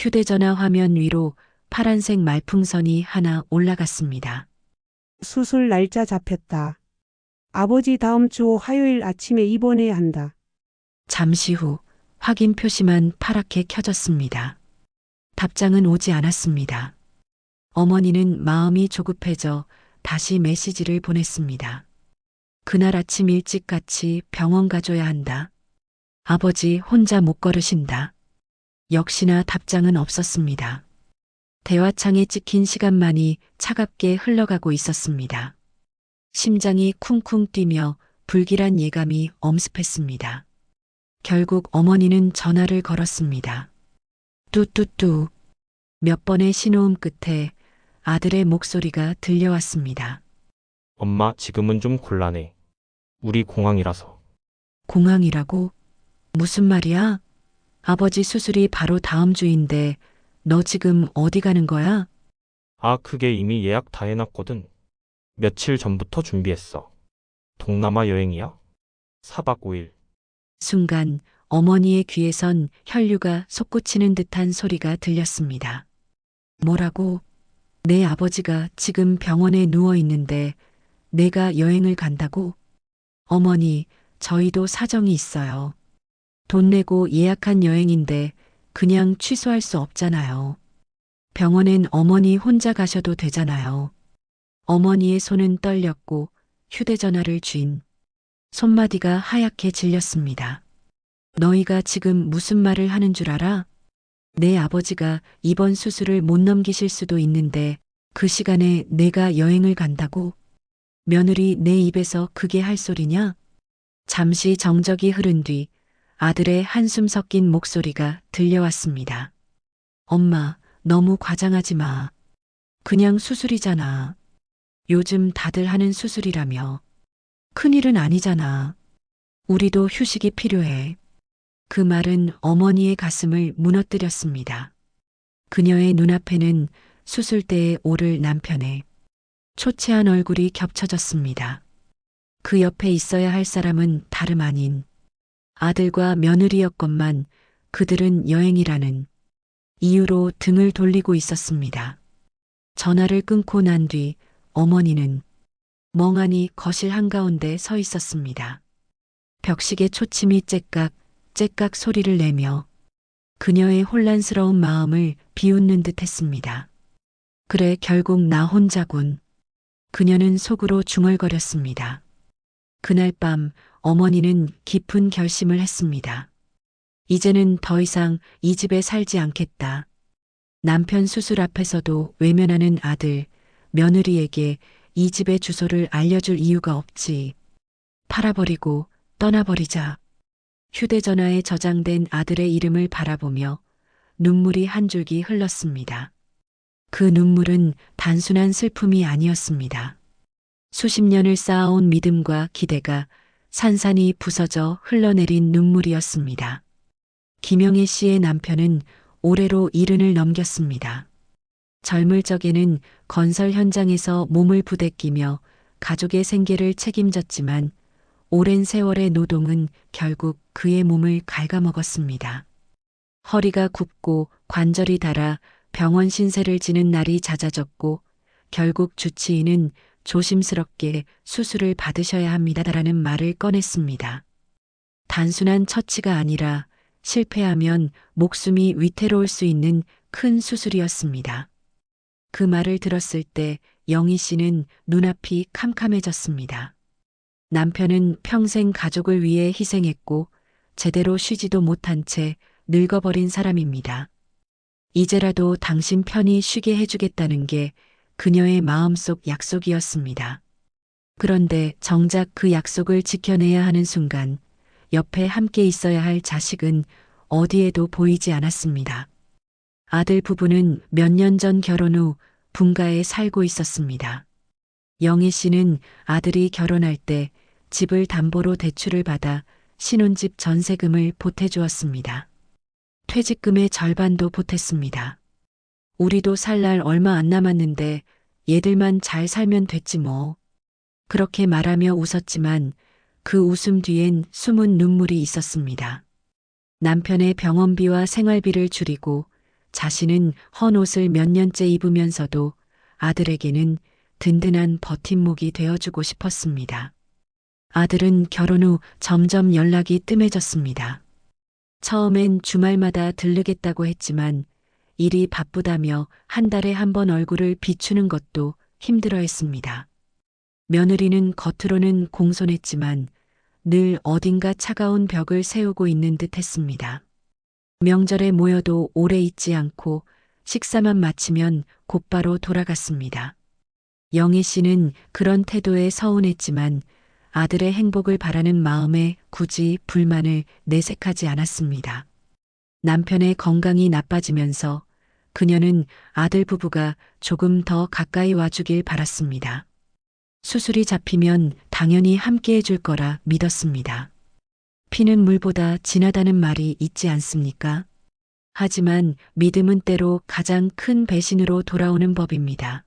휴대전화 화면 위로 파란색 말풍선이 하나 올라갔습니다. 수술 날짜 잡혔다. 아버지 다음 주 화요일 아침에 입원해야 한다. 잠시 후 확인 표시만 파랗게 켜졌습니다. 답장은 오지 않았습니다. 어머니는 마음이 조급해져 다시 메시지를 보냈습니다. 그날 아침 일찍같이 병원 가줘야 한다. 아버지 혼자 못 걸으신다. 역시나 답장은 없었습니다. 대화창에 찍힌 시간만이 차갑게 흘러가고 있었습니다. 심장이 쿵쿵 뛰며 불길한 예감이 엄습했습니다. 결국 어머니는 전화를 걸었습니다. 뚜뚜뚜. 몇 번의 신호음 끝에 아들의 목소리가 들려왔습니다. 엄마, 지금은 좀 곤란해. 우리 공항이라서. 공항이라고? 무슨 말이야? 아버지 수술이 바로 다음 주인데 너 지금 어디 가는 거야? 아, 그게 이미 예약 다 해놨거든. 며칠 전부터 준비했어. 동남아 여행이야. 4박 5일. 순간 어머니의 귀에선 혈류가 솟구치는 듯한 소리가 들렸습니다. 뭐라고? 내 아버지가 지금 병원에 누워 있는데 내가 여행을 간다고? 어머니, 저희도 사정이 있어요. 돈 내고 예약한 여행인데 그냥 취소할 수 없잖아요. 병원엔 어머니 혼자 가셔도 되잖아요. 어머니의 손은 떨렸고 휴대전화를 쥔 손마디가 하얗게 질렸습니다. 너희가 지금 무슨 말을 하는 줄 알아? 내 아버지가 이번 수술을 못 넘기실 수도 있는데 그 시간에 내가 여행을 간다고? 며느리 내 입에서 그게 할 소리냐? 잠시 정적이 흐른 뒤 아들의 한숨 섞인 목소리가 들려왔습니다. 엄마, 너무 과장하지 마. 그냥 수술이잖아. 요즘 다들 하는 수술이라며. 큰일은 아니잖아. 우리도 휴식이 필요해. 그 말은 어머니의 가슴을 무너뜨렸습니다. 그녀의 눈앞에는 수술대에 오를 남편의 초췌한 얼굴이 겹쳐졌습니다. 그 옆에 있어야 할 사람은 다름 아닌 아들과 며느리였건만 그들은 여행이라는 이유로 등을 돌리고 있었습니다. 전화를 끊고 난 뒤 어머니는 멍하니 거실 한가운데 서 있었습니다. 벽식의 초침이 째깍 째깍 소리를 내며 그녀의 혼란스러운 마음을 비웃는 듯 했습니다. 그래, 결국 나 혼자군. 그녀는 속으로 중얼거렸습니다. 그날 밤 어머니는 깊은 결심을 했습니다. 이제는 더 이상 이 집에 살지 않겠다. 남편 수술 앞에서도 외면하는 아들, 며느리에게 이 집의 주소를 알려줄 이유가 없지. 팔아버리고 떠나버리자. 휴대전화에 저장된 아들의 이름을 바라보며 눈물이 한 줄기 흘렀습니다. 그 눈물은 단순한 슬픔이 아니었습니다. 수십 년을 쌓아온 믿음과 기대가 산산이 부서져 흘러내린 눈물이었습니다. 김영애 씨의 남편은 올해로 70을 넘겼습니다. 젊을 적에는 건설 현장에서 몸을 부대끼며 가족의 생계를 책임졌지만 오랜 세월의 노동은 결국 그의 몸을 갉아먹었습니다. 허리가 굽고 관절이 닳아 병원 신세를 지는 날이 잦아졌고 결국 주치의는 조심스럽게 수술을 받으셔야 합니다라는 말을 꺼냈습니다. 단순한 처치가 아니라 실패하면 목숨이 위태로울 수 있는 큰 수술이었습니다. 그 말을 들었을 때 영희 씨는 눈앞이 캄캄해졌습니다. 남편은 평생 가족을 위해 희생했고 제대로 쉬지도 못한 채 늙어버린 사람입니다. 이제라도 당신 편히 쉬게 해주겠다는 게 그녀의 마음속 약속이었습니다. 그런데 정작 그 약속을 지켜내야 하는 순간 옆에 함께 있어야 할 자식은 어디에도 보이지 않았습니다. 아들 부부는 몇 년 전 결혼 후 분가에 살고 있었습니다. 영희 씨는 아들이 결혼할 때 집을 담보로 대출을 받아 신혼집 전세금을 보태주었습니다. 퇴직금의 절반도 보탰습니다. 우리도 살 날 얼마 안 남았는데 얘들만 잘 살면 됐지 뭐. 그렇게 말하며 웃었지만 그 웃음 뒤엔 숨은 눈물이 있었습니다. 남편의 병원비와 생활비를 줄이고 자신은 헌 옷을 몇 년째 입으면서도 아들에게는 든든한 버팀목이 되어주고 싶었습니다. 아들은 결혼 후 점점 연락이 뜸해졌습니다. 처음엔 주말마다 들르겠다고 했지만 일이 바쁘다며 한 달에 한 번 얼굴을 비추는 것도 힘들어했습니다. 며느리는 겉으로는 공손했지만 늘 어딘가 차가운 벽을 세우고 있는 듯 했습니다. 명절에 모여도 오래 있지 않고 식사만 마치면 곧바로 돌아갔습니다. 영희 씨는 그런 태도에 서운했지만 아들의 행복을 바라는 마음에 굳이 불만을 내색하지 않았습니다. 남편의 건강이 나빠지면서 그녀는 아들 부부가 조금 더 가까이 와주길 바랐습니다. 수술이 잡히면 당연히 함께 해줄 거라 믿었습니다. 피는 물보다 진하다는 말이 있지 않습니까? 하지만 믿음은 때로 가장 큰 배신으로 돌아오는 법입니다.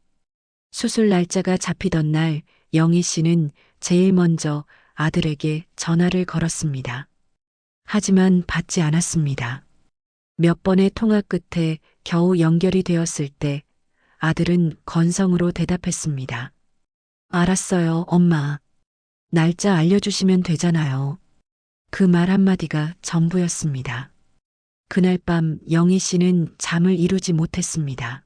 수술 날짜가 잡히던 날 영희 씨는 제일 먼저 아들에게 전화를 걸었습니다. 하지만 받지 않았습니다. 몇 번의 통화 끝에 겨우 연결이 되었을 때 아들은 건성으로 대답했습니다. 알았어요, 엄마. 날짜 알려주시면 되잖아요. 그 말 한마디가 전부였습니다. 그날 밤 영희 씨는 잠을 이루지 못했습니다.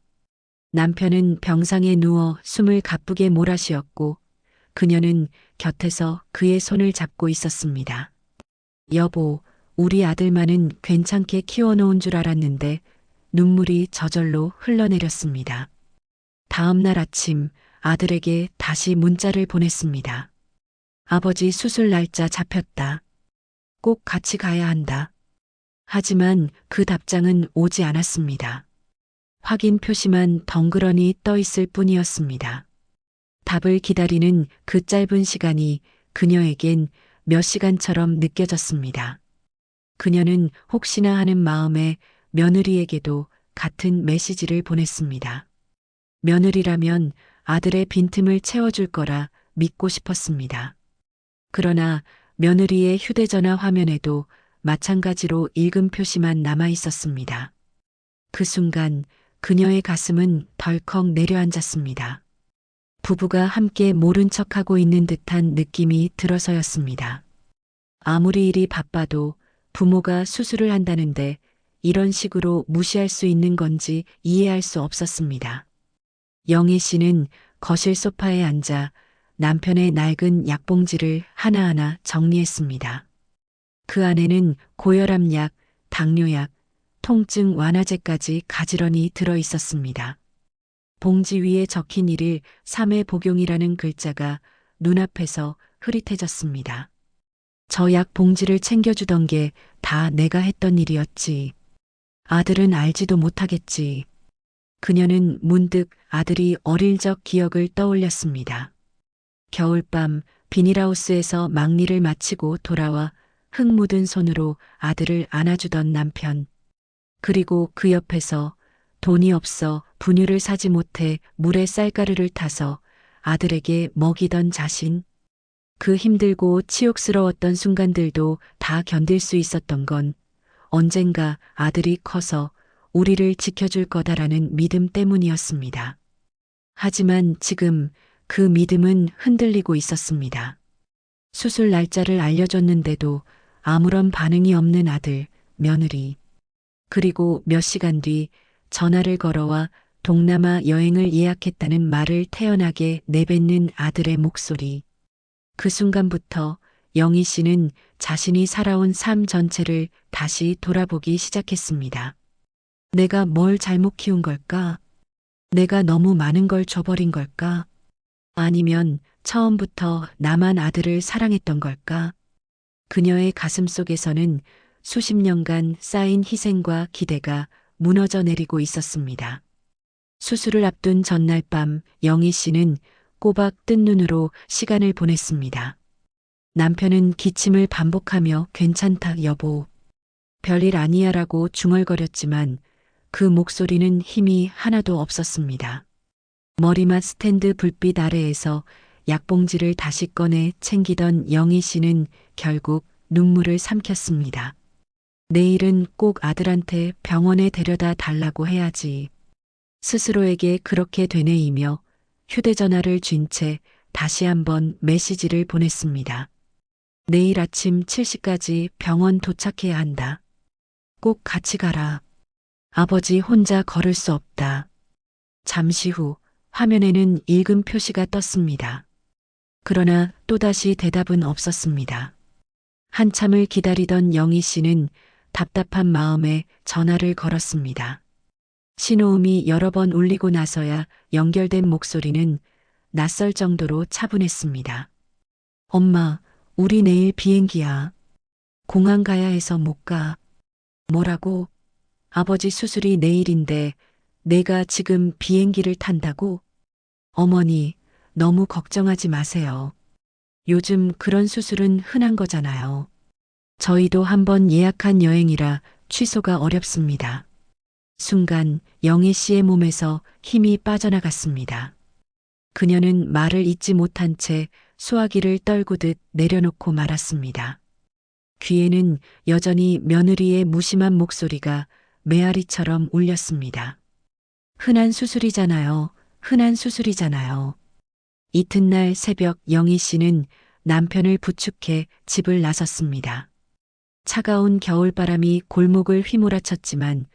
남편은 병상에 누워 숨을 가쁘게 몰아쉬었고 그녀는 곁에서 그의 손을 잡고 있었습니다. 여보, 우리 아들만은 괜찮게 키워놓은 줄 알았는데 눈물이 저절로 흘러내렸습니다. 다음 날 아침 아들에게 다시 문자를 보냈습니다. 아버지 수술 날짜 잡혔다. 꼭 같이 가야 한다. 하지만 그 답장은 오지 않았습니다. 확인 표시만 덩그러니 떠 있을 뿐이었습니다. 답을 기다리는 그 짧은 시간이 그녀에겐 몇 시간처럼 느껴졌습니다. 그녀는 혹시나 하는 마음에 며느리에게도 같은 메시지를 보냈습니다. 며느리라면 아들의 빈틈을 채워줄 거라 믿고 싶었습니다. 그러나 며느리의 휴대전화 화면에도 마찬가지로 읽음 표시만 남아 있었습니다. 그 순간 그녀의 가슴은 덜컥 내려앉았습니다. 부부가 함께 모른 척하고 있는 듯한 느낌이 들어서였습니다. 아무리 일이 바빠도 부모가 수술을 한다는데 이런 식으로 무시할 수 있는 건지 이해할 수 없었습니다. 영희 씨는 거실 소파에 앉아 남편의 낡은 약봉지를 하나하나 정리했습니다. 그 안에는 고혈압약, 당뇨약, 통증 완화제까지 가지런히 들어 있었습니다. 봉지 위에 적힌 일일 3회 복용이라는 글자가 눈앞에서 흐릿해졌습니다. 저 약 봉지를 챙겨주던 게 다 내가 했던 일이었지. 아들은 알지도 못하겠지. 그녀는 문득 아들이 어릴 적 기억을 떠올렸습니다. 겨울밤 비닐하우스에서 막일을 마치고 돌아와 흙 묻은 손으로 아들을 안아주던 남편. 그리고 그 옆에서 돈이 없어 분유를 사지 못해 물에 쌀가루를 타서 아들에게 먹이던 자신. 그 힘들고 치욕스러웠던 순간들도 다 견딜 수 있었던 건 언젠가 아들이 커서 우리를 지켜줄 거다라는 믿음 때문이었습니다. 하지만 지금 그 믿음은 흔들리고 있었습니다. 수술 날짜를 알려줬는데도 아무런 반응이 없는 아들, 며느리. 그리고 몇 시간 뒤 전화를 걸어와 동남아 여행을 예약했다는 말을 태연하게 내뱉는 아들의 목소리. 그 순간부터 영희 씨는 자신이 살아온 삶 전체를 다시 돌아보기 시작했습니다. 내가 뭘 잘못 키운 걸까? 내가 너무 많은 걸 줘버린 걸까? 아니면 처음부터 나만 아들을 사랑했던 걸까? 그녀의 가슴 속에서는 수십 년간 쌓인 희생과 기대가 무너져 내리고 있었습니다. 수술을 앞둔 전날 밤 영희 씨는 꼬박 뜬 눈으로 시간을 보냈습니다. 남편은 기침을 반복하며 괜찮다 여보. 별일 아니야라고 중얼거렸지만 그 목소리는 힘이 하나도 없었습니다. 머리맡 스탠드 불빛 아래에서 약봉지를 다시 꺼내 챙기던 영희 씨는 결국 눈물을 삼켰습니다. 내일은 꼭 아들한테 병원에 데려다 달라고 해야지. 스스로에게 그렇게 되뇌이며 휴대전화를 쥔 채 다시 한번 메시지를 보냈습니다. 내일 아침 7시까지 병원 도착해야 한다. 꼭 같이 가라. 아버지 혼자 걸을 수 없다. 잠시 후 화면에는 읽음 표시가 떴습니다. 그러나 또다시 대답은 없었습니다. 한참을 기다리던 영희 씨는 답답한 마음에 전화를 걸었습니다. 신호음이 여러 번 울리고 나서야 연결된 목소리는 낯설 정도로 차분했습니다. 엄마, 우리 내일 비행기야. 공항 가야 해서 못 가. 뭐라고? 아버지 수술이 내일인데 내가 지금 비행기를 탄다고? 어머니, 너무 걱정하지 마세요. 요즘 그런 수술은 흔한 거잖아요. 저희도 한번 예약한 여행이라 취소가 어렵습니다. 순간 영희 씨의 몸에서 힘이 빠져나갔습니다. 그녀는 말을 잇지 못한 채 수화기를 떨구듯 내려놓고 말았습니다. 귀에는 여전히 며느리의 무심한 목소리가 메아리처럼 울렸습니다. 흔한 수술이잖아요. 흔한 수술이잖아요. 이튿날 새벽 영희 씨는 남편을 부축해 집을 나섰습니다. 차가운 겨울바람이 골목을 휘몰아쳤지만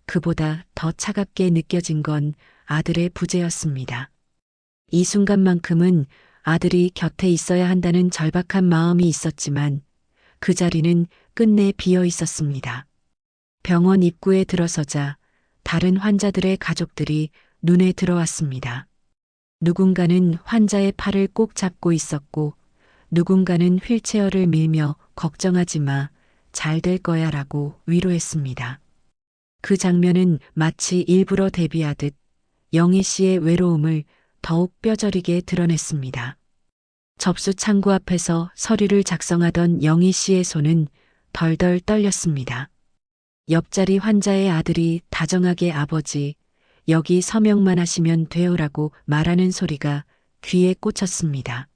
그보다 더 차갑게 느껴진 건 아들의 부재였습니다. 이 순간만큼은 아들이 곁에 있어야 한다는 절박한 마음이 있었지만 그 자리는 끝내 비어 있었습니다. 병원 입구에 들어서자 다른 환자들의 가족들이 눈에 들어왔습니다. 누군가는 환자의 팔을 꼭 잡고 있었고 누군가는 휠체어를 밀며 걱정하지 마, 잘 될 거야 라고 위로했습니다. 그 장면은 마치 일부러 대비하듯 영희 씨의 외로움을 더욱 뼈저리게 드러냈습니다. 접수 창구 앞에서 서류를 작성하던 영희 씨의 손은 덜덜 떨렸습니다. 옆자리 환자의 아들이 다정하게 아버지, 여기 서명만 하시면 돼요라고 말하는 소리가 귀에 꽂혔습니다.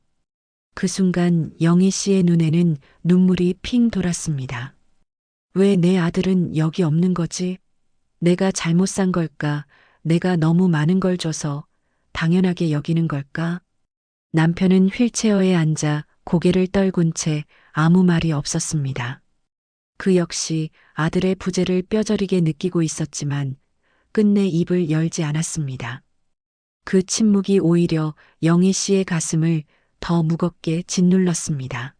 그 순간 영희 씨의 눈에는 눈물이 핑 돌았습니다. 왜 내 아들은 여기 없는 거지? 내가 잘못 산 걸까? 내가 너무 많은 걸 줘서 당연하게 여기는 걸까? 남편은 휠체어에 앉아 고개를 떨군 채 아무 말이 없었습니다. 그 역시 아들의 부재를 뼈저리게 느끼고 있었지만 끝내 입을 열지 않았습니다. 그 침묵이 오히려 영희 씨의 가슴을 더 무겁게 짓눌렀습니다.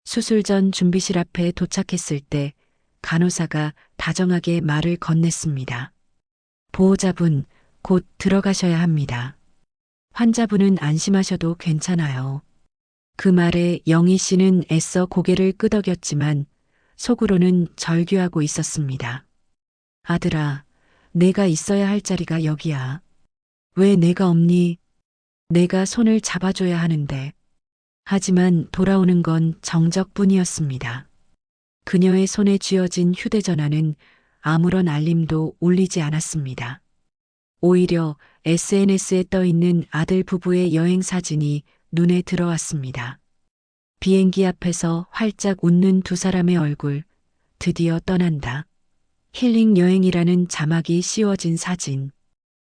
수술 전 준비실 앞에 도착했을 때 간호사가 다정하게 말을 건넸습니다. 보호자분, 곧 들어가셔야 합니다. 환자분은 안심하셔도 괜찮아요. 그 말에 영희 씨는 애써 고개를 끄덕였지만 속으로는 절규하고 있었습니다. 아들아, 내가 있어야 할 자리가 여기야. 왜 내가 없니? 내가 손을 잡아줘야 하는데. 하지만 돌아오는 건 정적뿐이었습니다. 그녀의 손에 쥐어진 휴대전화는 아무런 알림도 울리지 않았습니다. 오히려 SNS에 떠있는 아들 부부의 여행 사진이 눈에 들어왔습니다. 비행기 앞에서 활짝 웃는 두 사람의 얼굴, 드디어 떠난다. 힐링 여행이라는 자막이 씌워진 사진.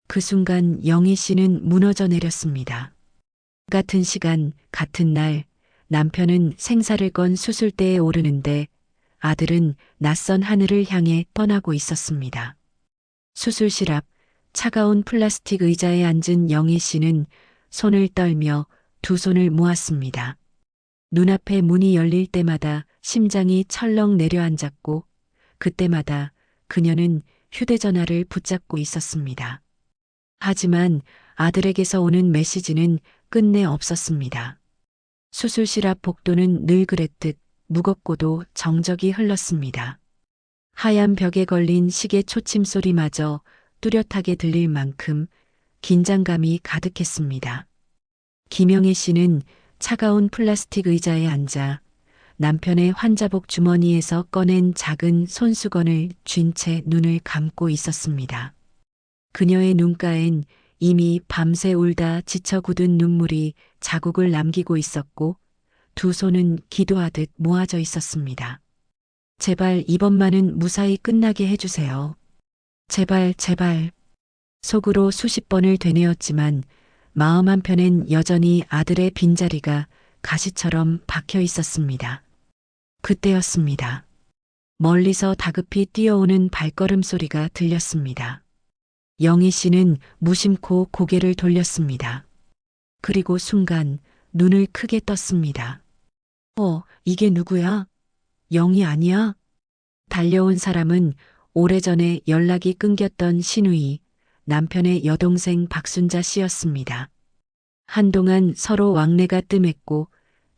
그 순간 영희 씨는 무너져 내렸습니다. 같은 시간, 같은 날, 남편은 생사를 건 수술대에 오르는데 아들은 낯선 하늘을 향해 떠나고 있었습니다. 수술실 앞 차가운 플라스틱 의자에 앉은 영희 씨는 손을 떨며 두 손을 모았습니다. 눈앞에 문이 열릴 때마다 심장이 철렁 내려앉았고 그때마다 그녀는 휴대전화를 붙잡고 있었습니다. 하지만 아들에게서 오는 메시지는 끝내 없었습니다. 수술실 앞 복도는 늘 그랬듯 무겁고도 정적이 흘렀습니다. 하얀 벽에 걸린 시계 초침 소리마저 뚜렷하게 들릴 만큼 긴장감이 가득했습니다. 김영애 씨는 차가운 플라스틱 의자에 앉아 남편의 환자복 주머니에서 꺼낸 작은 손수건을 쥔 채 눈을 감고 있었습니다. 그녀의 눈가엔 이미 밤새 울다 지쳐 굳은 눈물이 자국을 남기고 있었고 두 손은 기도하듯 모아져 있었습니다. 제발 이번만은 무사히 끝나게 해주세요. 제발, 제발. 속으로 수십 번을 되뇌었지만 마음 한편엔 여전히 아들의 빈자리가 가시처럼 박혀 있었습니다. 그때였습니다. 멀리서 다급히 뛰어오는 발걸음 소리가 들렸습니다. 영희 씨는 무심코 고개를 돌렸습니다. 그리고 순간 눈을 크게 떴습니다. 이게 누구야? 영희 아니야? 달려온 사람은 오래전에 연락이 끊겼던 신우이, 남편의 여동생 박순자 씨였습니다. 한동안 서로 왕래가 뜸했고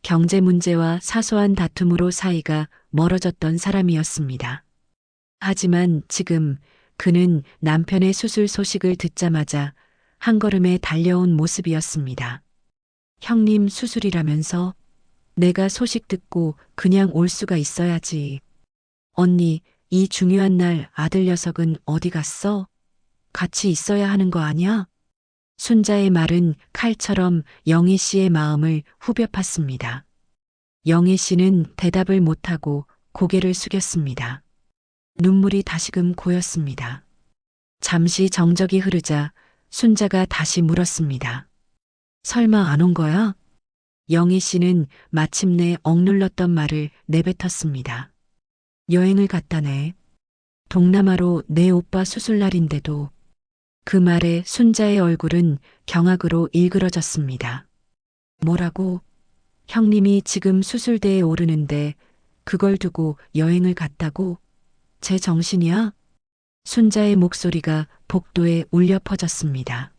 경제 문제와 사소한 다툼으로 사이가 멀어졌던 사람이었습니다. 하지만 지금 그는 남편의 수술 소식을 듣자마자 한 걸음에 달려온 모습이었습니다. 형님 수술이라면서? 내가 소식 듣고 그냥 올 수가 있어야지. 언니, 이 중요한 날 아들 녀석은 어디 갔어? 같이 있어야 하는 거 아니야? 순자의 말은 칼처럼 영희 씨의 마음을 후벼 팠습니다. 영희 씨는 대답을 못하고 고개를 숙였습니다. 눈물이 다시금 고였습니다. 잠시 정적이 흐르자 순자가 다시 물었습니다. 설마 안 온 거야? 영희 씨는 마침내 억눌렀던 말을 내뱉었습니다. 여행을 갔다네. 동남아로 내 오빠 수술날인데도. 그 말에 순자의 얼굴은 경악으로 일그러졌습니다. 뭐라고? 형님이 지금 수술대에 오르는데 그걸 두고 여행을 갔다고? 제 정신이야? 순자의 목소리가 복도에 울려 퍼졌습니다.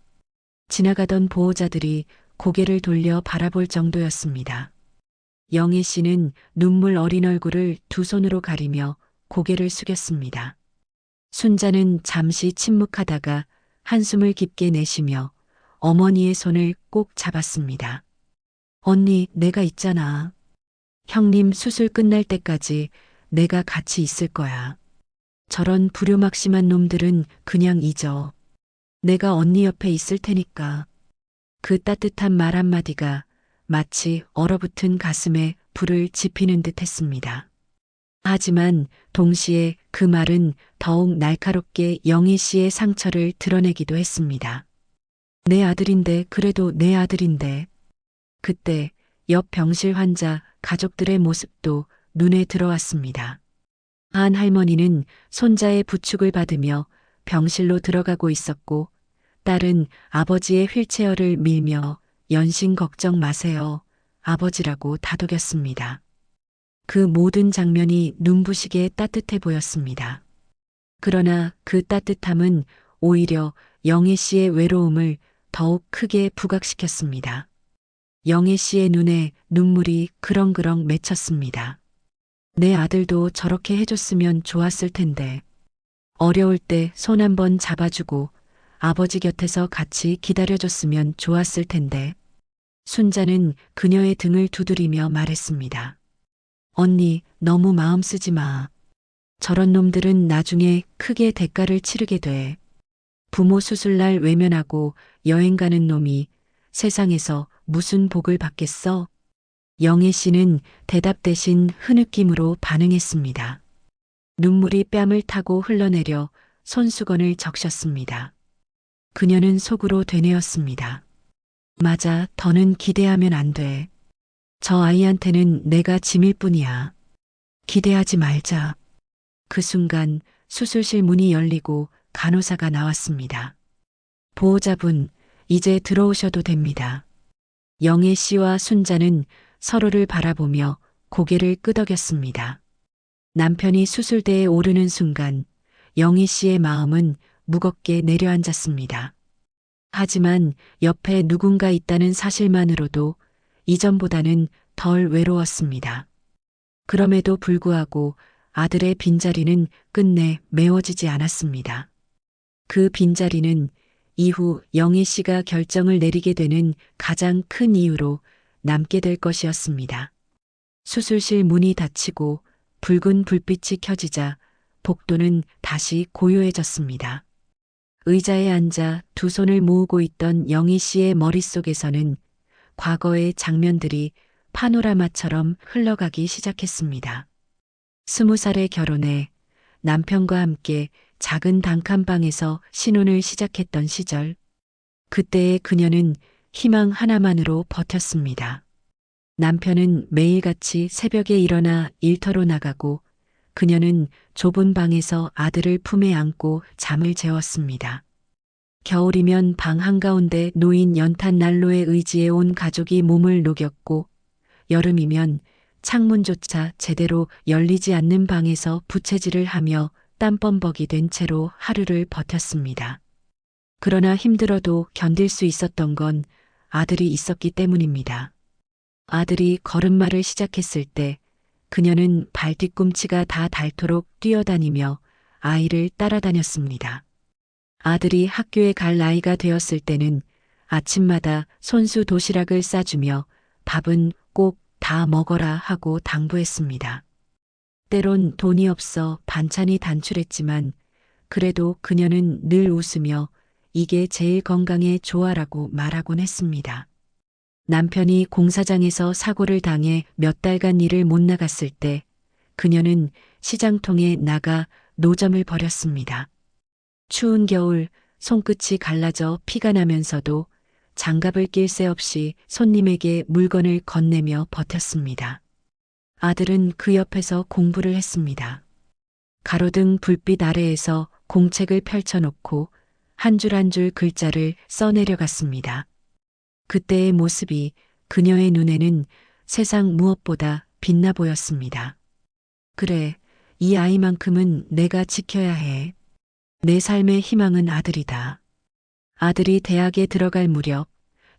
지나가던 보호자들이 고개를 돌려 바라볼 정도였습니다. 영희 씨는 눈물 어린 얼굴을 두 손으로 가리며 고개를 숙였습니다. 순자는 잠시 침묵하다가 한숨을 깊게 내쉬며 어머니의 손을 꼭 잡았습니다. 언니, 내가 있잖아. 형님 수술 끝날 때까지 내가 같이 있을 거야. 저런 불효막심한 놈들은 그냥 잊어. 내가 언니 옆에 있을 테니까. 그 따뜻한 말 한마디가 마치 얼어붙은 가슴에 불을 지피는 듯 했습니다. 하지만 동시에 그 말은 더욱 날카롭게 영희 씨의 상처를 드러내기도 했습니다. 내 아들인데, 그래도 내 아들인데. 그때 옆 병실 환자 가족들의 모습도 눈에 들어왔습니다. 한 할머니는 손자의 부축을 받으며 병실로 들어가고 있었고, 딸은 아버지의 휠체어를 밀며 연신 걱정 마세요, 아버지라고 다독였습니다. 그 모든 장면이 눈부시게 따뜻해 보였습니다. 그러나 그 따뜻함은 오히려 영애 씨의 외로움을 더욱 크게 부각시켰습니다. 영애 씨의 눈에 눈물이 그렁그렁 맺혔습니다. 내 아들도 저렇게 해줬으면 좋았을 텐데. 어려울 때 손 한번 잡아주고 아버지 곁에서 같이 기다려줬으면 좋았을 텐데. 순자는 그녀의 등을 두드리며 말했습니다. 언니, 너무 마음 쓰지 마. 저런 놈들은 나중에 크게 대가를 치르게 돼. 부모 수술날 외면하고 여행 가는 놈이 세상에서 무슨 복을 받겠어? 영애 씨는 대답 대신 흐느낌으로 반응했습니다. 눈물이 뺨을 타고 흘러내려 손수건을 적셨습니다. 그녀는 속으로 되뇌었습니다. 맞아, 더는 기대하면 안 돼. 저 아이한테는 내가 짐일 뿐이야. 기대하지 말자. 그 순간 수술실 문이 열리고 간호사가 나왔습니다. 보호자분, 이제 들어오셔도 됩니다. 영애 씨와 순자는 서로를 바라보며 고개를 끄덕였습니다. 남편이 수술대에 오르는 순간 영희 씨의 마음은 무겁게 내려앉았습니다. 하지만 옆에 누군가 있다는 사실만으로도 이전보다는 덜 외로웠습니다. 그럼에도 불구하고 아들의 빈자리는 끝내 메워지지 않았습니다. 그 빈자리는 이후 영희 씨가 결정을 내리게 되는 가장 큰 이유로 남게 될 것이었습니다. 수술실 문이 닫히고 붉은 불빛이 켜지자 복도는 다시 고요해졌습니다. 의자에 앉아 두 손을 모으고 있던 영희 씨의 머릿속에서는 과거의 장면들이 파노라마처럼 흘러가기 시작했습니다. 20살에 결혼해 남편과 함께 작은 단칸방에서 신혼을 시작했던 시절. 그때의 그녀는 희망 하나만으로 버텼습니다. 남편은 매일같이 새벽에 일어나 일터로 나가고 그녀는 좁은 방에서 아들을 품에 안고 잠을 재웠습니다. 겨울이면 방 한가운데 놓인 연탄 난로에 의지해 온 가족이 몸을 녹였고 여름이면 창문조차 제대로 열리지 않는 방에서 부채질을 하며 땀범벅이 된 채로 하루를 버텼습니다. 그러나 힘들어도 견딜 수 있었던 건 아들이 있었기 때문입니다. 아들이 걸음마를 시작했을 때 그녀는 발뒤꿈치가 다 닳도록 뛰어다니며 아이를 따라다녔습니다. 아들이 학교에 갈 나이가 되었을 때는 아침마다 손수 도시락을 싸주며 밥은 꼭 다 먹어라 하고 당부했습니다. 때론 돈이 없어 반찬이 단출했지만 그래도 그녀는 늘 웃으며 이게 제일 건강에 좋아라고 말하곤 했습니다. 남편이 공사장에서 사고를 당해 몇 달간 일을 못 나갔을 때 그녀는 시장통에 나가 노점을 벌였습니다. 추운 겨울 손끝이 갈라져 피가 나면서도 장갑을 낄 새 없이 손님에게 물건을 건네며 버텼습니다. 아들은 그 옆에서 공부를 했습니다. 가로등 불빛 아래에서 공책을 펼쳐놓고 한 줄 한 줄 글자를 써내려갔습니다. 그때의 모습이 그녀의 눈에는 세상 무엇보다 빛나 보였습니다. 그래, 이 아이만큼은 내가 지켜야 해. 내 삶의 희망은 아들이다. 아들이 대학에 들어갈 무렵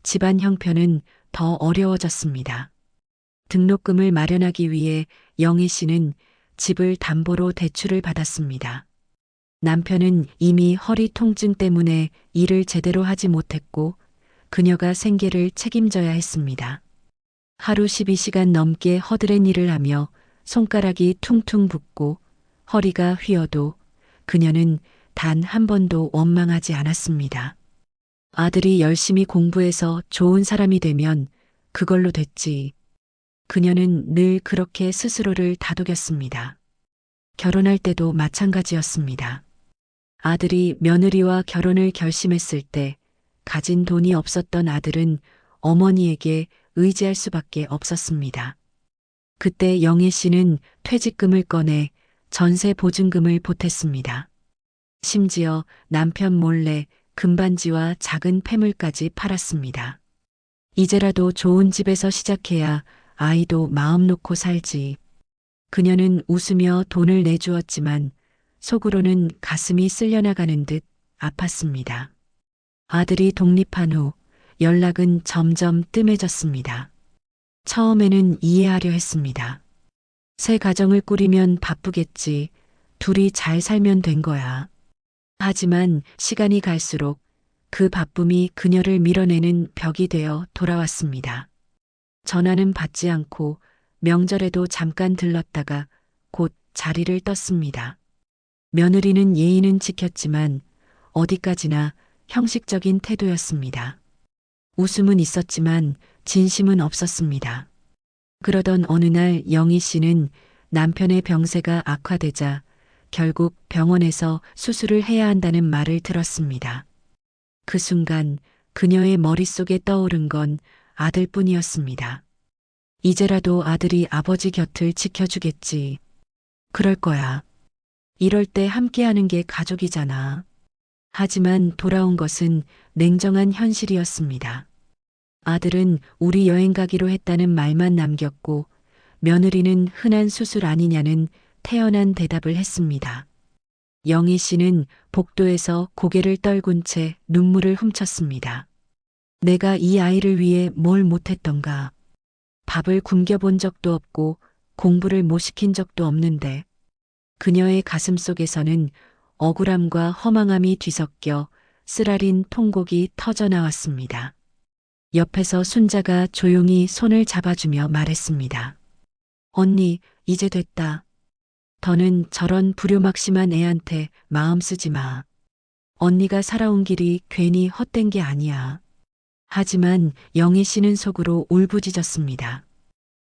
집안 형편은 더 어려워졌습니다. 등록금을 마련하기 위해 영희 씨는 집을 담보로 대출을 받았습니다. 남편은 이미 허리 통증 때문에 일을 제대로 하지 못했고 그녀가 생계를 책임져야 했습니다. 하루 12시간 넘게 허드렛 일을 하며 손가락이 퉁퉁 붓고 허리가 휘어도 그녀는 단 한 번도 원망하지 않았습니다. 아들이 열심히 공부해서 좋은 사람이 되면 그걸로 됐지. 그녀는 늘 그렇게 스스로를 다독였습니다. 결혼할 때도 마찬가지였습니다. 아들이 며느리와 결혼을 결심했을 때 가진 돈이 없었던 아들은 어머니에게 의지할 수밖에 없었습니다. 그때 영애 씨는 퇴직금을 꺼내 전세 보증금을 보탰습니다. 심지어 남편 몰래 금반지와 작은 폐물까지 팔았습니다. 이제라도 좋은 집에서 시작해야 아이도 마음 놓고 살지. 그녀는 웃으며 돈을 내주었지만 속으로는 가슴이 쓸려나가는 듯 아팠습니다. 아들이 독립한 후 연락은 점점 뜸해졌습니다. 처음에는 이해하려 했습니다. 새 가정을 꾸리면 바쁘겠지. 둘이 잘 살면 된 거야. 하지만 시간이 갈수록 그 바쁨이 그녀를 밀어내는 벽이 되어 돌아왔습니다. 전화는 받지 않고 명절에도 잠깐 들렀다가 곧 자리를 떴습니다. 며느리는 예의는 지켰지만 어디까지나 형식적인 태도였습니다. 웃음은 있었지만 진심은 없었습니다. 그러던 어느 날 영희 씨는 남편의 병세가 악화되자 결국 병원에서 수술을 해야 한다는 말을 들었습니다. 그 순간 그녀의 머릿속에 떠오른 건 아들뿐이었습니다. 이제라도 아들이 아버지 곁을 지켜주겠지. 그럴 거야. 이럴 때 함께하는 게 가족이잖아. 하지만 돌아온 것은 냉정한 현실이었습니다. 아들은 우리 여행 가기로 했다는 말만 남겼고 며느리는 흔한 수술 아니냐는 태연한 대답을 했습니다. 영희 씨는 복도에서 고개를 떨군 채 눈물을 훔쳤습니다. 내가 이 아이를 위해 뭘 못했던가. 밥을 굶겨본 적도 없고 공부를 못 시킨 적도 없는데 그녀의 가슴 속에서는 억울함과 허망함이 뒤섞여 쓰라린 통곡이 터져 나왔습니다. 옆에서 순자가 조용히 손을 잡아주며 말했습니다. 언니, 이제 됐다. 더는 저런 불효막심한 애한테 마음 쓰지 마. 언니가 살아온 길이 괜히 헛된 게 아니야. 하지만 영희 씨는 속으로 울부짖었습니다.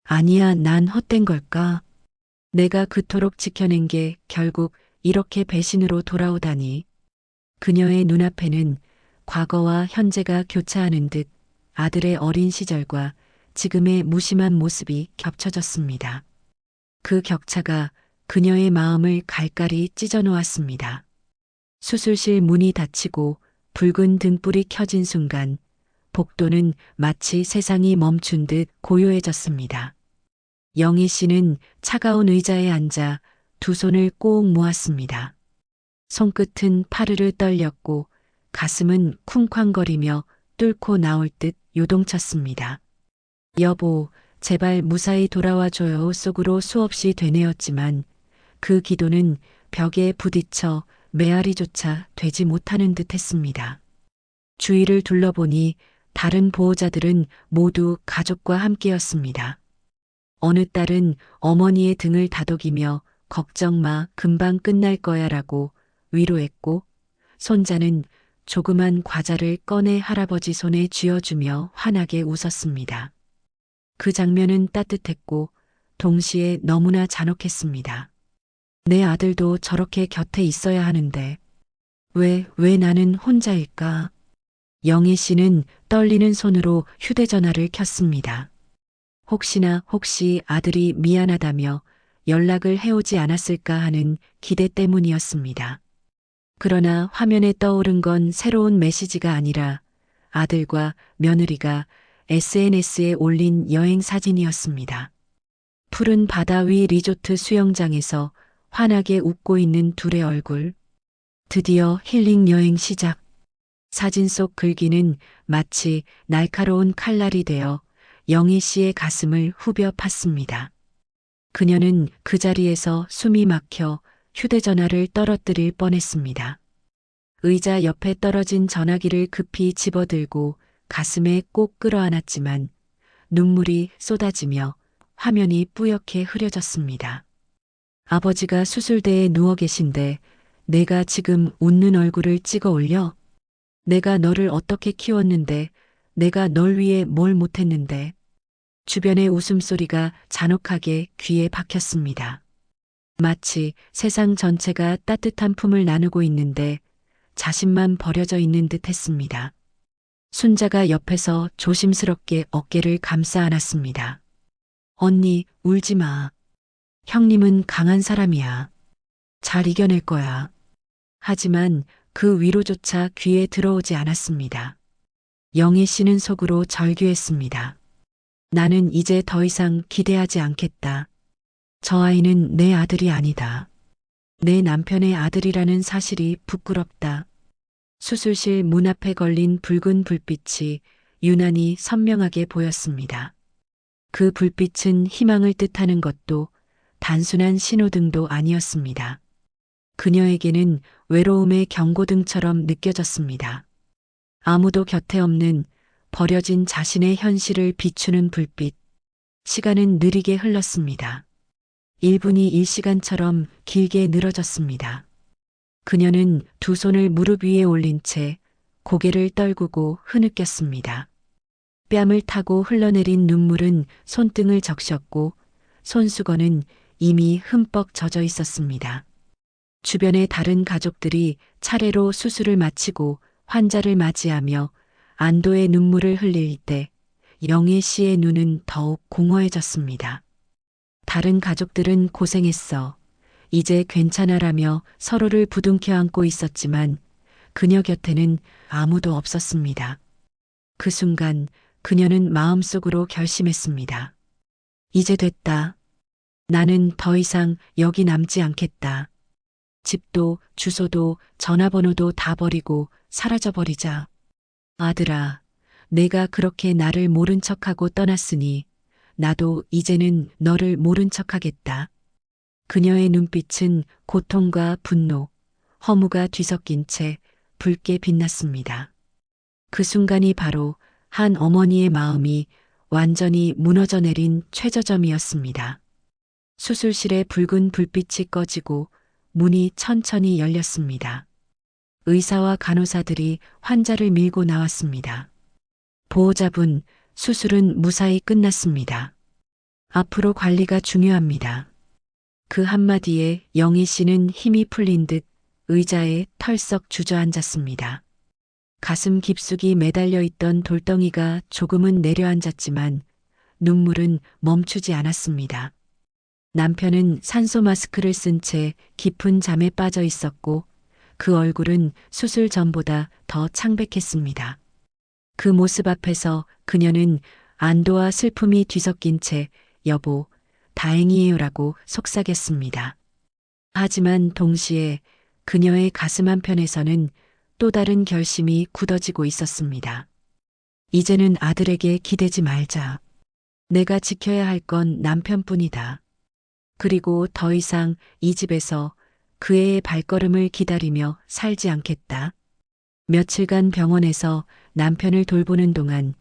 아니야, 난 헛된 걸까? 내가 그토록 지켜낸 게 결국 이렇게 배신으로 돌아오다니. 그녀의 눈앞에는 과거와 현재가 교차하는 듯 아들의 어린 시절과 지금의 무심한 모습이 겹쳐졌습니다. 그 격차가 그녀의 마음을 갈갈이 찢어 놓았습니다. 수술실 문이 닫히고 붉은 등불이 켜진 순간 복도는 마치 세상이 멈춘 듯 고요해졌습니다. 영희 씨는 차가운 의자에 앉아 두 손을 꼭 모았습니다. 손끝은 파르르 떨렸고 가슴은 쿵쾅거리며 뚫고 나올 듯 요동쳤습니다. 여보, 제발 무사히 돌아와줘요 속으로 수없이 되뇌었지만 그 기도는 벽에 부딪혀 메아리조차 되지 못하는 듯 했습니다. 주위를 둘러보니 다른 보호자들은 모두 가족과 함께였습니다. 어느 딸은 어머니의 등을 다독이며 걱정 마, 금방 끝날 거야 라고 위로했고, 손자는 조그만 과자를 꺼내 할아버지 손에 쥐어주며 환하게 웃었습니다. 그 장면은 따뜻했고 동시에 너무나 잔혹했습니다. 내 아들도 저렇게 곁에 있어야 하는데 왜 나는 혼자일까? 영희 씨는 떨리는 손으로 휴대전화를 켰습니다. 혹시 아들이 미안하다며 연락을 해오지 않았을까 하는 기대 때문이었습니다. 그러나 화면에 떠오른 건 새로운 메시지가 아니라 아들과 며느리가 SNS에 올린 여행 사진이었습니다. 푸른 바다 위 리조트 수영장에서 환하게 웃고 있는 둘의 얼굴. 드디어 힐링 여행 시작. 사진 속 글귀는 마치 날카로운 칼날이 되어 영희 씨의 가슴을 후벼 팠습니다. 그녀는 그 자리에서 숨이 막혀 휴대전화를 떨어뜨릴 뻔했습니다. 의자 옆에 떨어진 전화기를 급히 집어들고 가슴에 꼭 끌어안았지만 눈물이 쏟아지며 화면이 뿌옇게 흐려졌습니다. 아버지가 수술대에 누워 계신데 내가 지금 웃는 얼굴을 찍어 올려? 내가 너를 어떻게 키웠는데, 내가 널 위해 뭘 못했는데. 주변의 웃음소리가 잔혹하게 귀에 박혔습니다. 마치 세상 전체가 따뜻한 품을 나누고 있는데 자신만 버려져 있는 듯 했습니다. 순자가 옆에서 조심스럽게 어깨를 감싸 안았습니다. 언니, 울지 마. 형님은 강한 사람이야. 잘 이겨낼 거야. 하지만 그 위로조차 귀에 들어오지 않았습니다. 영희 씨는 속으로 절규했습니다. 나는 이제 더 이상 기대하지 않겠다. 저 아이는 내 아들이 아니다. 내 남편의 아들이라는 사실이 부끄럽다. 수술실 문 앞에 걸린 붉은 불빛이 유난히 선명하게 보였습니다. 그 불빛은 희망을 뜻하는 것도 단순한 신호등도 아니었습니다. 그녀에게는 외로움의 경고등처럼 느껴졌습니다. 아무도 곁에 없는 버려진 자신의 현실을 비추는 불빛. 시간은 느리게 흘렀습니다. 1분이 1시간처럼 길게 늘어졌습니다. 그녀는 두 손을 무릎 위에 올린 채 고개를 떨구고 흐느꼈습니다. 뺨을 타고 흘러내린 눈물은 손등을 적셨고 손수건은 이미 흠뻑 젖어 있었습니다. 주변의 다른 가족들이 차례로 수술을 마치고 환자를 맞이하며 안도의 눈물을 흘릴 때 영희 씨의 눈은 더욱 공허해졌습니다. 다른 가족들은 고생했어. 이제 괜찮아라며 서로를 부둥켜 안고 있었지만 그녀 곁에는 아무도 없었습니다. 그 순간 그녀는 마음속으로 결심했습니다. 이제 됐다. 나는 더 이상 여기 남지 않겠다. 집도 주소도 전화번호도 다 버리고 사라져버리자. 아들아, 내가 그렇게 나를 모른 척하고 떠났으니 나도 이제는 너를 모른 척하겠다. 그녀의 눈빛은 고통과 분노, 허무가 뒤섞인 채 붉게 빛났습니다. 그 순간이 바로 한 어머니의 마음이 완전히 무너져 내린 최저점이었습니다. 수술실의 붉은 불빛이 꺼지고 문이 천천히 열렸습니다. 의사와 간호사들이 환자를 밀고 나왔습니다. 보호자분, 수술은 무사히 끝났습니다. 앞으로 관리가 중요합니다. 그 한마디에 영희 씨는 힘이 풀린 듯 의자에 털썩 주저앉았습니다. 가슴 깊숙이 매달려 있던 돌덩이가 조금은 내려앉았지만 눈물은 멈추지 않았습니다. 남편은 산소 마스크를 쓴 채 깊은 잠에 빠져 있었고 그 얼굴은 수술 전보다 더 창백했습니다. 그 모습 앞에서 그녀는 안도와 슬픔이 뒤섞인 채 여보, 다행이에요라고 속삭였습니다. 하지만 동시에 그녀의 가슴 한편에서는 또 다른 결심이 굳어지고 있었습니다. 이제는 아들에게 기대지 말자. 내가 지켜야 할 건 남편뿐이다. 그리고 더 이상 이 집에서 그 애의 발걸음을 기다리며 살지 않겠다. 며칠간 병원에서 남편을 돌보는 동안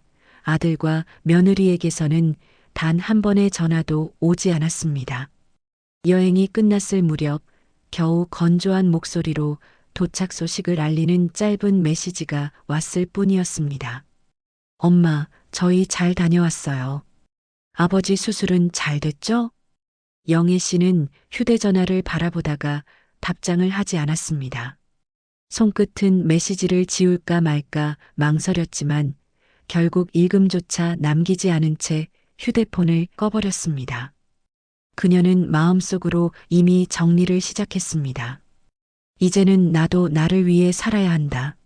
아들과 며느리에게서는 단 한 번의 전화도 오지 않았습니다. 여행이 끝났을 무렵 겨우 건조한 목소리로 도착 소식을 알리는 짧은 메시지가 왔을 뿐이었습니다. 엄마, 저희 잘 다녀왔어요. 아버지 수술은 잘 됐죠? 영애 씨는 휴대전화를 바라보다가 답장을 하지 않았습니다. 손끝은 메시지를 지울까 말까 망설였지만 결국 읽음조차 남기지 않은 채 휴대폰을 꺼버렸습니다. 그녀는 마음속으로 이미 정리를 시작했습니다. 이제는 나도 나를 위해 살아야 한다.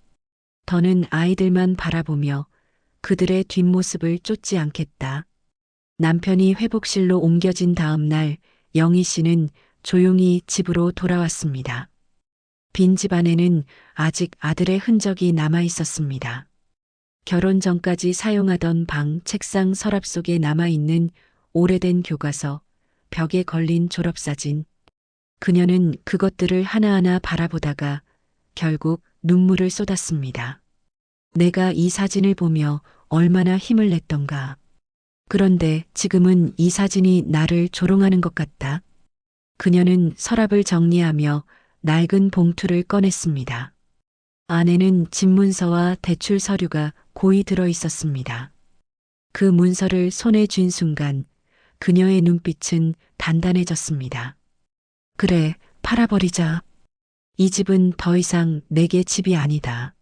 더는 아이들만 바라보며 그들의 뒷모습을 쫓지 않겠다. 남편이 회복실로 옮겨진 다음 날 영희 씨는 조용히 집으로 돌아왔습니다. 빈 집 안에는 아직 아들의 흔적이 남아 있었습니다. 결혼 전까지 사용하던 방 책상 서랍 속에 남아있는 오래된 교과서, 벽에 걸린 졸업사진. 그녀는 그것들을 하나하나 바라보다가 결국 눈물을 쏟았습니다. 내가 이 사진을 보며 얼마나 힘을 냈던가. 그런데 지금은 이 사진이 나를 조롱하는 것 같다. 그녀는 서랍을 정리하며 낡은 봉투를 꺼냈습니다. 안에는 집문서와 대출 서류가 고이 들어 있었습니다. 그 문서를 손에 쥔 순간 그녀의 눈빛은 단단해졌습니다. 그래, 팔아버리자. 이 집은 더 이상 내게 집이 아니다.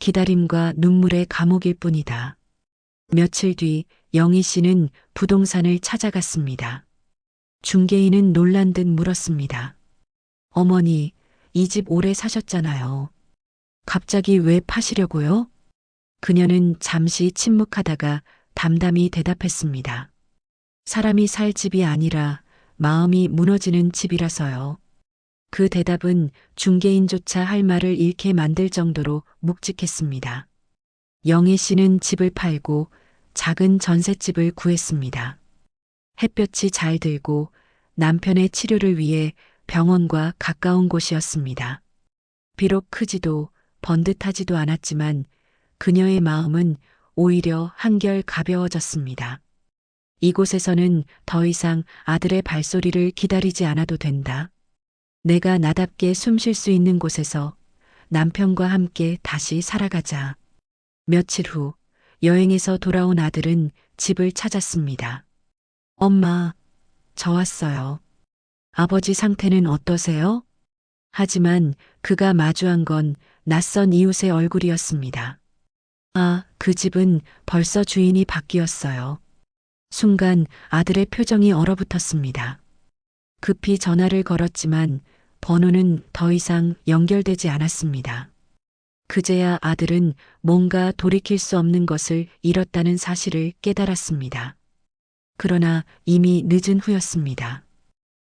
기다림과 눈물의 감옥일 뿐이다. 며칠 뒤 영희 씨는 부동산을 찾아갔습니다. 중개인은 놀란 듯 물었습니다. 어머니, 이 집 오래 사셨잖아요. 갑자기 왜 파시려고요? 그녀는 잠시 침묵하다가 담담히 대답했습니다. 사람이 살 집이 아니라 마음이 무너지는 집이라서요. 그 대답은 중개인조차 할 말을 잃게 만들 정도로 묵직했습니다. 영애 씨는 집을 팔고 작은 전셋집을 구했습니다. 햇볕이 잘 들고 남편의 치료를 위해 병원과 가까운 곳이었습니다. 비록 크지도 번듯하지도 않았지만 그녀의 마음은 오히려 한결 가벼워졌습니다. 이곳에서는 더 이상 아들의 발소리를 기다리지 않아도 된다. 내가 나답게 숨 쉴 수 있는 곳에서 남편과 함께 다시 살아가자. 며칠 후 여행에서 돌아온 아들은 집을 찾았습니다. 엄마, 저 왔어요. 아버지 상태는 어떠세요? 하지만 그가 마주한 건 낯선 이웃의 얼굴이었습니다. 아, 그 집은 벌써 주인이 바뀌었어요. 순간 아들의 표정이 얼어붙었습니다. 급히 전화를 걸었지만 번호는 더 이상 연결되지 않았습니다. 그제야 아들은 뭔가 돌이킬 수 없는 것을 잃었다는 사실을 깨달았습니다. 그러나 이미 늦은 후였습니다.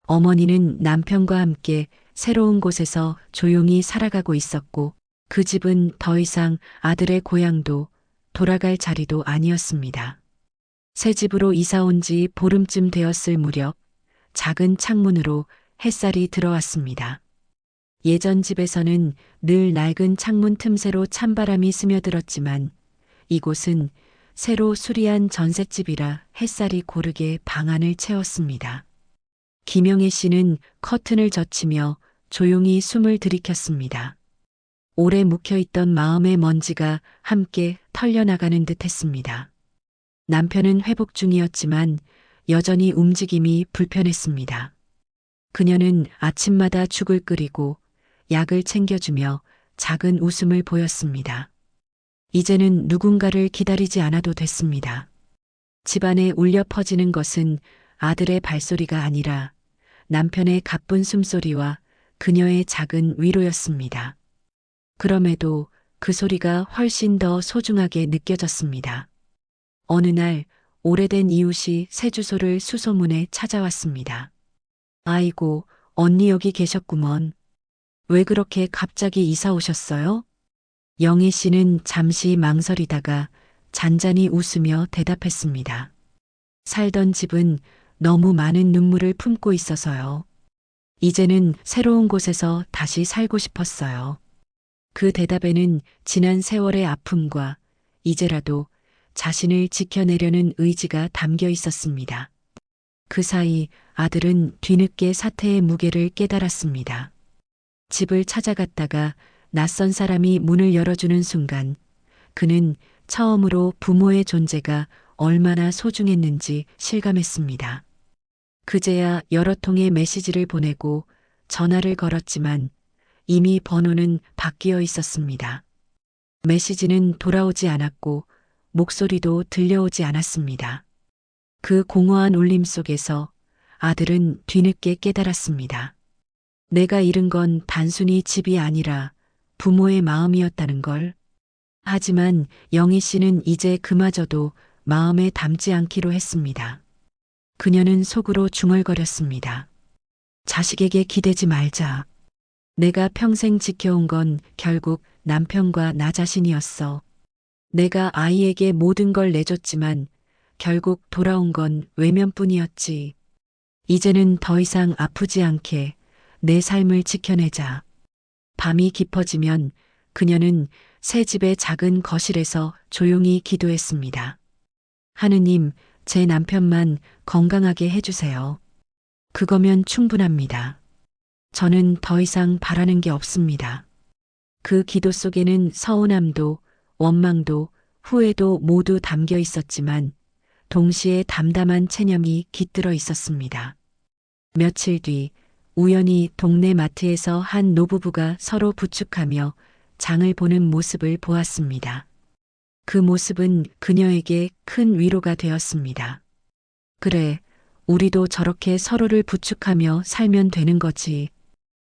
어머니는 남편과 함께 새로운 곳에서 조용히 살아가고 있었고 그 집은 더 이상 아들의 고향도 돌아갈 자리도 아니었습니다. 새 집으로 이사 온 지 보름쯤 되었을 무렵 작은 창문으로 햇살이 들어왔습니다. 예전 집에서는 늘 낡은 창문 틈새로 찬바람이 스며들었지만 이곳은 새로 수리한 전셋집이라 햇살이 고르게 방 안을 채웠습니다. 김영애 씨는 커튼을 젖히며 조용히 숨을 들이켰습니다. 오래 묵혀있던 마음의 먼지가 함께 털려나가는 듯 했습니다. 남편은 회복 중이었지만 여전히 움직임이 불편했습니다. 그녀는 아침마다 죽을 끓이고 약을 챙겨주며 작은 웃음을 보였습니다. 이제는 누군가를 기다리지 않아도 됐습니다. 집안에 울려 퍼지는 것은 아들의 발소리가 아니라 남편의 가쁜 숨소리와 그녀의 작은 위로였습니다. 그럼에도 그 소리가 훨씬 더 소중하게 느껴졌습니다. 어느 날 오래된 이웃이 새 주소를 수소문에 찾아왔습니다. 아이고, 언니 여기 계셨구먼. 왜 그렇게 갑자기 이사 오셨어요? 영희 씨는 잠시 망설이다가 잔잔히 웃으며 대답했습니다. 살던 집은 너무 많은 눈물을 품고 있어서요. 이제는 새로운 곳에서 다시 살고 싶었어요. 그 대답에는 지난 세월의 아픔과 이제라도 자신을 지켜내려는 의지가 담겨 있었습니다. 그 사이 아들은 뒤늦게 사태의 무게를 깨달았습니다. 집을 찾아갔다가 낯선 사람이 문을 열어주는 순간 그는 처음으로 부모의 존재가 얼마나 소중했는지 실감했습니다. 그제야 여러 통의 메시지를 보내고 전화를 걸었지만 이미 번호는 바뀌어 있었습니다. 메시지는 돌아오지 않았고 목소리도 들려오지 않았습니다. 그 공허한 울림 속에서 아들은 뒤늦게 깨달았습니다. 내가 잃은 건 단순히 집이 아니라 부모의 마음이었다는 걸. 하지만 영희 씨는 이제 그마저도 마음에 담지 않기로 했습니다. 그녀는 속으로 중얼거렸습니다. 자식에게 기대지 말자. 내가 평생 지켜온 건 결국 남편과 나 자신이었어. 내가 아이에게 모든 걸 내줬지만 결국 돌아온 건 외면뿐이었지. 이제는 더 이상 아프지 않게 내 삶을 지켜내자. 밤이 깊어지면 그녀는 새 집의 작은 거실에서 조용히 기도했습니다. 하느님, 제 남편만 건강하게 해주세요. 그거면 충분합니다. 저는 더 이상 바라는 게 없습니다. 그 기도 속에는 서운함도 원망도 후회도 모두 담겨 있었지만 동시에 담담한 체념이 깃들어 있었습니다. 며칠 뒤 우연히 동네 마트에서 한 노부부가 서로 부축하며 장을 보는 모습을 보았습니다. 그 모습은 그녀에게 큰 위로가 되었습니다. 그래, 우리도 저렇게 서로를 부축하며 살면 되는 거지.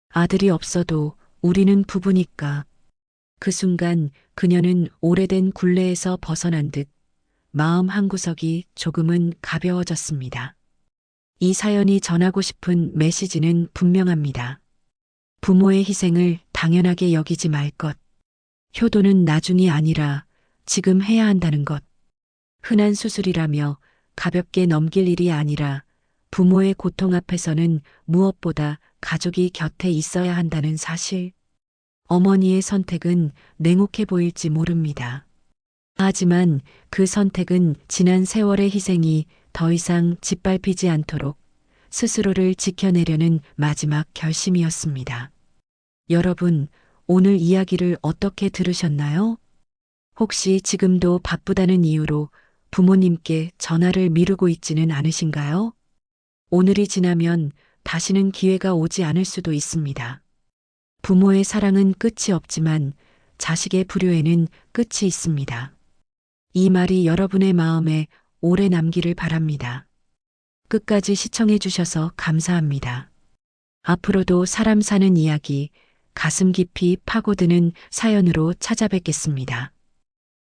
아들이 없어도 우리는 부부니까. 그 순간 그녀는 오래된 굴레에서 벗어난 듯 마음 한구석이 조금은 가벼워졌습니다. 이 사연이 전하고 싶은 메시지는 분명합니다. 부모의 희생을 당연하게 여기지 말 것. 효도는 나중이 아니라 지금 해야 한다는 것. 흔한 수술이라며 가볍게 넘길 일이 아니라 부모의 고통 앞에서는 무엇보다 가족이 곁에 있어야 한다는 사실. 어머니의 선택은 냉혹해 보일지 모릅니다. 하지만 그 선택은 지난 세월의 희생이 더 이상 짓밟히지 않도록 스스로를 지켜내려는 마지막 결심이었습니다. 여러분, 오늘 이야기를 어떻게 들으셨나요? 혹시 지금도 바쁘다는 이유로 부모님께 전화를 미루고 있지는 않으신가요? 오늘이 지나면 다시는 기회가 오지 않을 수도 있습니다. 부모의 사랑은 끝이 없지만 자식의 불효에는 끝이 있습니다. 이 말이 여러분의 마음에 오래 남기를 바랍니다. 끝까지 시청해 주셔서 감사합니다. 앞으로도 사람 사는 이야기, 가슴 깊이 파고드는 사연으로 찾아뵙겠습니다.